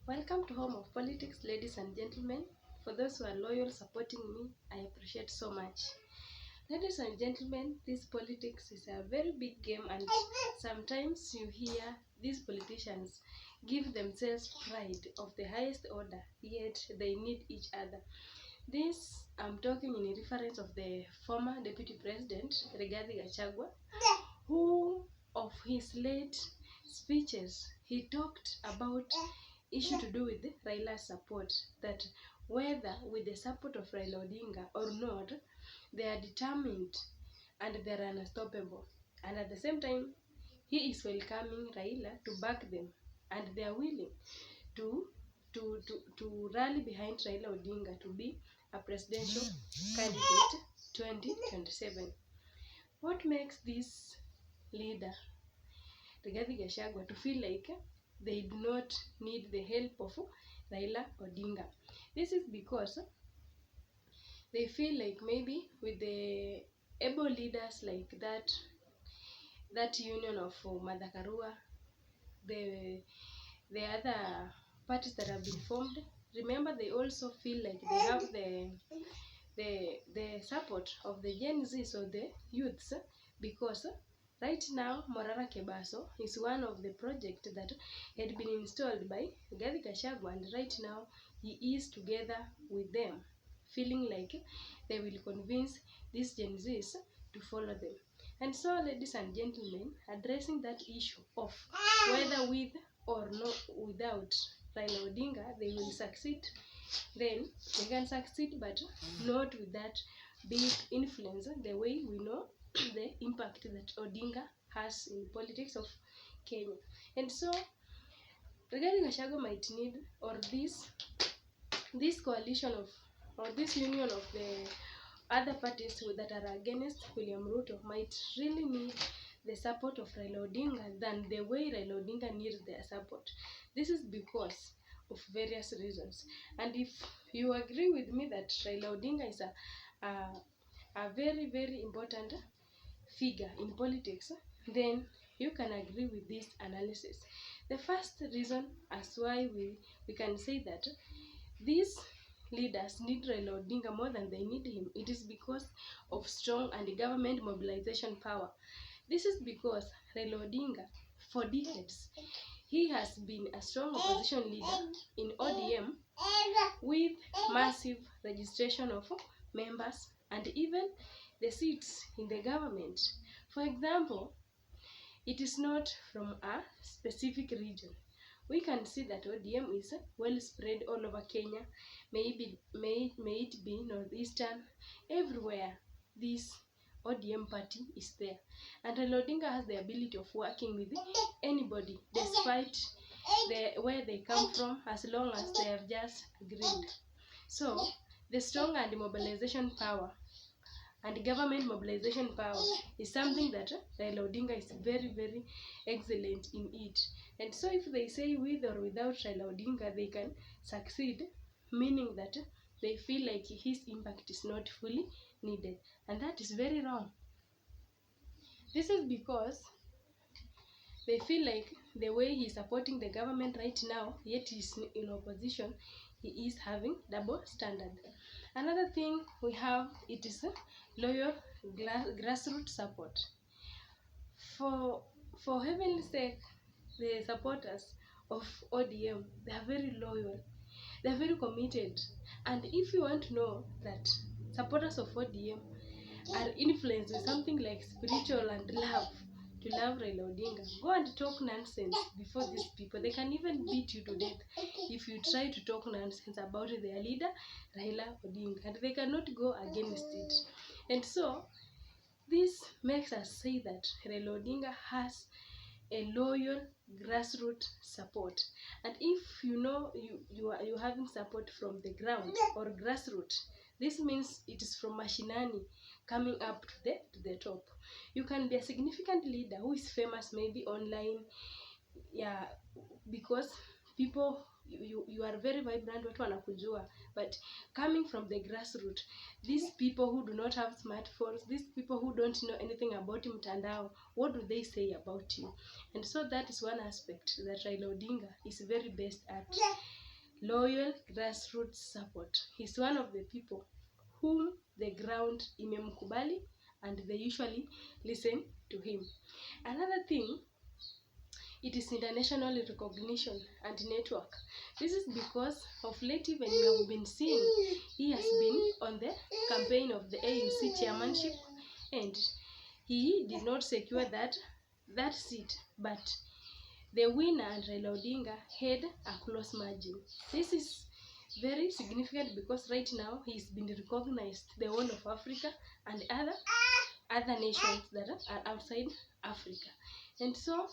Welcome to Home of Politics, ladies and gentlemen. For those who are loyal supporting me, I appreciate so much. Ladies and gentlemen, this politics is a very big game, and sometimes you hear these politicians give themselves pride of the highest order, yet they need each other. This I'm talking in reference of the former Deputy President, Gachagua'S, who of his late speeches, he talked about issue to do with Raila's support, that whether with the support of Raila Odinga or not, they are determined and they are unstoppable. And at the same time, he is welcoming Raila to back them, and they are willing to to rally behind Raila Odinga to be a presidential candidate 2027. What makes this leader, Rigathi Gachagua, to feel like they do not need the help of Raila Odinga? This is because they feel like maybe with the able leaders like that union of Madakarua, the other parties that have been formed, remember, they also feel like they have the support of the Gen Zs or the youths, because right now Morara Kebaso is one of the projects that had been installed by Rigathi Gachagua, and right now he is together with them, feeling like they will convince these Gen Zs to follow them. And so, ladies and gentlemen, addressing that issue of whether with or no without Raila Odinga they will succeed, then they can succeed, but not with that big influence the way we know the impact that Odinga has in politics of Kenya. And so Rigathi Gachagua might need, or this coalition of, or this union of the other parties that are against William Ruto might really need the support of Raila Odinga than the way Raila Odinga needs their support. This is because of various reasons. And if you agree with me that Raila Odinga is a very, very important figure in politics, then you can agree with this analysis. The first reason as why we can say that these leaders need Raila Odinga more than they need him, it is because of strong and government mobilization power. This is because Raila Odinga, for decades, he has been a strong opposition leader in ODM with massive registration of members and even the seats in the government. For example, it is not from a specific region. We can see that ODM is well spread all over Kenya, may it be northeastern, everywhere this ODM party is there. And Raila Odinga has the ability of working with anybody despite where they come from, as long as they have just agreed. So the strong and mobilization power and government mobilization power is something that Raila Odinga is very, very excellent in it. And so if they say with or without Raila Odinga they can succeed, meaning that they feel like his impact is not fully needed, and that is very wrong. This is because they feel like the way he's supporting the government right now, yet he's in opposition, he is having double standard. Another thing we have, it is loyal grassroots support. For heaven's sake, the supporters of ODM, they are very loyal, they are very committed. And if you want to know that supporters of ODM are influenced with something like spiritual and love, to love Raila Odinga, go and talk nonsense before these people. They can even beat you to death if you try to talk nonsense about their leader Raila Odinga, and they cannot go against it. And so this makes us say that Raila Odinga has a loyal grassroots support. And if you know you are having support from the ground or grassroots, this means it is from mashinani coming up to the top. You can be a significant leader who is famous maybe online, yeah, because people you are very vibrant, watu wanakujua, but coming from the grassroots, these people who do not have smartphones, these people who don't know anything about mtandao, what do they say about you? And so that is one aspect that Raila Odinga is very best at. Loyal grassroots support. He's one of the people whom the ground imemkubali and they usually listen to him. Another thing, it is international recognition and network. This is because of late, even you have been seeing, he has been on the campaign of the AUC chairmanship, and he did not secure that seat, but the winner and Raila Odinga had a close margin. This is very significant because right now he's been recognized the whole of Africa and other nations that are outside Africa. And so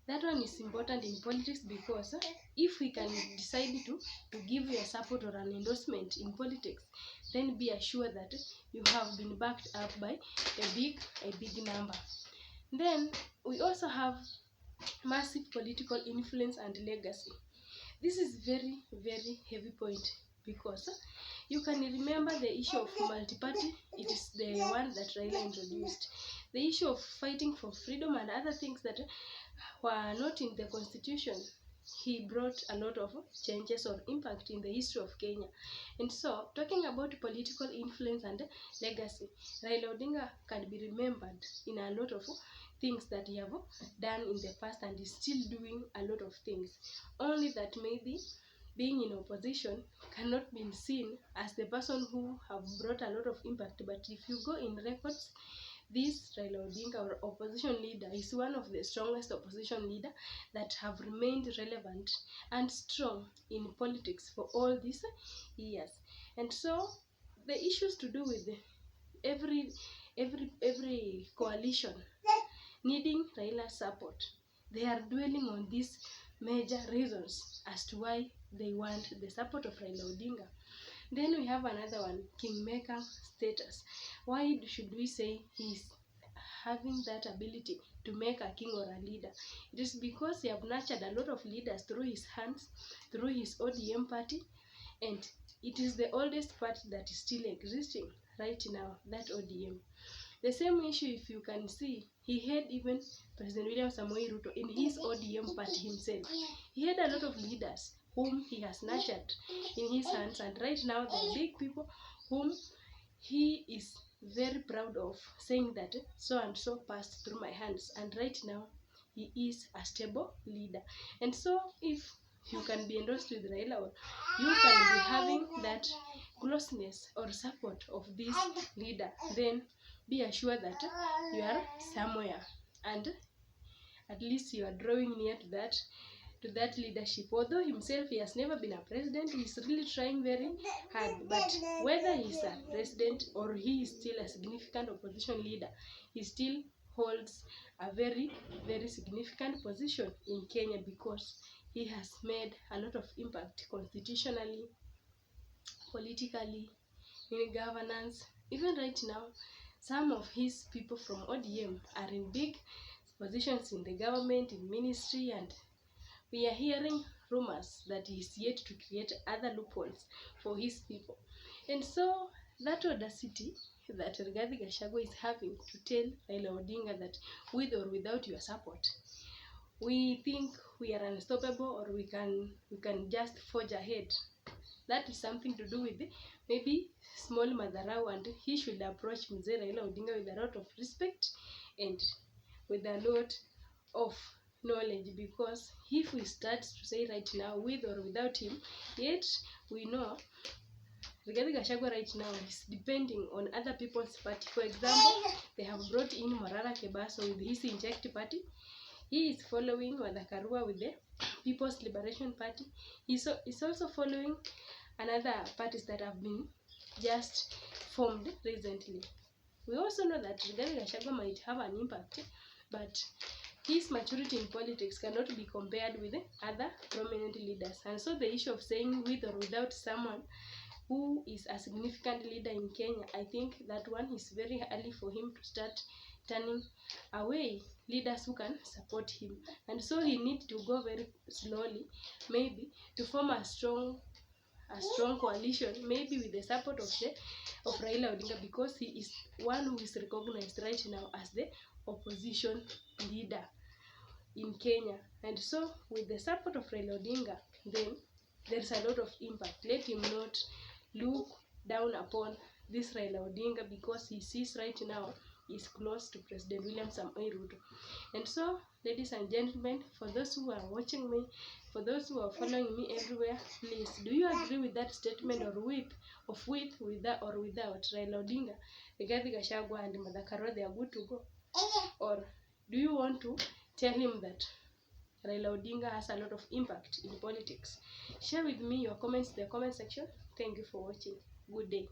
that one is important in politics because if we can decide to give you a support or an endorsement in politics, then be assured that you have been backed up by a big number. Then we also have massive political influence and legacy. This is very heavy point because you can remember the issue of multi-party. It is the one that Raila introduced. The issue of fighting for freedom and other things that were not in the constitution. He brought a lot of changes or impact in the history of Kenya. And so, talking about political influence and legacy, Raila Odinga can be remembered in a lot of things that he have done in the past and is still doing a lot of things. Only that maybe being in opposition cannot be seen as the person who have brought a lot of impact. But if you go in records, this Raila Odinga, or opposition leader, is one of the strongest opposition leader that have remained relevant and strong in politics for all these years. And so the issues to do with every coalition needing Raila's support, they are dwelling on these major reasons as to why they want the support of Raila Odinga. Then we have another one, kingmaker status. Why should we say he's having that ability to make a king or a leader? It is because he have nurtured a lot of leaders through his hands, through his ODM party, and it is the oldest party that is still existing right now, that ODM. The same issue, if you can see, he had even President William Samoei Ruto in his ODM party himself. He had a lot of leaders whom he has nurtured in his hands, and right now the big people whom he is very proud of, saying that so and so passed through my hands, and right now he is a stable leader. And so if you can be endorsed with Raila, you can be having that closeness or support of this leader, then be assured that you are somewhere and at least you are drawing near to that leadership. Although himself, he has never been a president, he's really trying very hard, but whether he's a president or he is still a significant opposition leader, he still holds a very significant position in Kenya because he has made a lot of impact constitutionally, politically, in governance. Even right now, some of his people from ODM are in big positions in the government, in ministry, and we are hearing rumors that he is yet to create other loopholes for his people. And so that audacity that Gachagua'S is having to tell Raila Odinga that with or without your support, we think we are unstoppable, or we can just forge ahead. That is something to do with maybe small madharau, and he should approach Mzee Raila Odinga with a lot of respect and with a lot of knowledge, because if we start to say right now with or without him, yet we know Gachagua'S right now is depending on other people's party. For example, they have brought in Gachagua'S with his Inject party. He is following Karua with the People's Liberation Party. He's also following another parties that have been just formed recently. We also know that Gachagua'S might have an impact, but his maturity in politics cannot be compared with other prominent leaders. And so the issue of saying with or without someone who is a significant leader in Kenya, I think that one is very early for him to start turning away leaders who can support him. And so he needs to go very slowly, maybe to form a strong coalition, maybe with the support of Raila Odinga, because he is one who is recognized right now as the opposition leader in Kenya. And so with the support of Raila Odinga, then there's a lot of impact. Let him not look down upon this Raila Odinga, because he sees right now is close to President William Samoei Ruto. And so, ladies and gentlemen, for those who are watching me, for those who are following me everywhere, please, do you agree with that statement, or with that or without Raila Odinga, Gachagua'S and Martha Karua, they are good to go? Or do you want to tell him that Raila Odinga has a lot of impact in politics? Share with me your comments in the comment section. Thank you for watching. Good day.